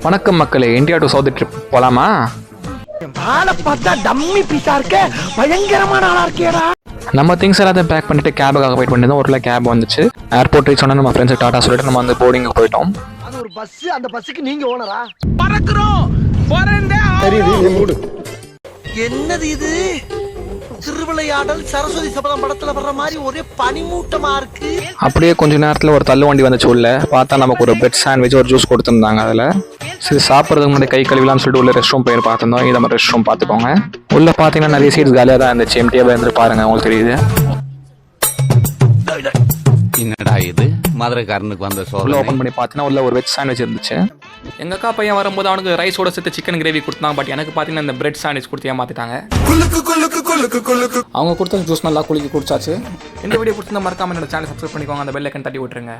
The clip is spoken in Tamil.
வணக்கம் மக்களே, இந்தியா டு சவுத் ட்ரிப் போலாமா? நம்ம திங்ஸ் எல்லாத்தையும் பேக் பண்ணிட்டு கேபுக்காக வெயிட் பண்ணிட்டு ஒரு கேப் வந்துச்சு. ஏர்போர்ட் ரீச் ஆனா நம்ம ஃப்ரெண்ட்ஸ் டாடா சொல்லிட்டு நம்ம வந்து போர்டிங் போயிட்டோம். அது ஒரு பஸ், அந்த பஸ்ஸுக்கு நீங்க ஓனரா? பறக்குறோம் போறேன்டே. என்னது இது? திருவிளையாடல் சரஸ்வதி சபதம் படத்துல வர்ற மாதிரி ஒரே பனிமூட்டமா இருக்கு. அப்படியே கொஞ்ச நேரத்தில் ஒரு தள்ளு வண்டி வந்துச்சு. உள்ள பார்த்தா நமக்கு ஒரு பிரெட் சாண்ட்விச் ஒரு ஜூஸ் கொடுத்துருந்தாங்க. அதில் சரி சாப்பிட்றதுக்கு முன்னாடி கை கழுவிலாம்னு சொல்லிட்டு உள்ள ரெஸ்ட் ரூம் போய் பார்த்துருந்தோம். இதை மாதிரி ரெஸ்ட் ரூம் பார்த்துக்கோங்க. உள்ள பார்த்தீங்கன்னா நிறைய சீட்ஸ் காலியாக தான் இருந்துச்சு. எம்டியாக இருந்து பாருங்க, உங்களுக்கு தெரியுது. என்னடா இது மதுரைக்காரனுக்கு வந்த உள்ள ஓப்பன் பண்ணி பார்த்தீங்கன்னா உள்ள ஒரு வெஜ் சாண்ட்விச் இருந்துச்சு. எங்கள் அக்கா பையன் வரும்போது அவனுக்கு ரைஸோட சேர்த்து சிக்கன் கிரேவி கொடுத்தாங்க. பட் எனக்கு பார்த்தீங்கன்னா இந்த பிரெட் சாண்ட்விச் கொடுத்து ஏமாத்திட்டாங்க. அவங்க கொடுத்த ஜூஸ் நல்லா குளிக்க குடிச்சாச்சு. இந்த வீடியோ கொடுத்து மறக்காம என்னோட சேனல் சப்ஸ்கிரைப் பண்ணிக்கோங்க. அந்த பெல் ஐக்கன் தட்டி விட்டுருங்க.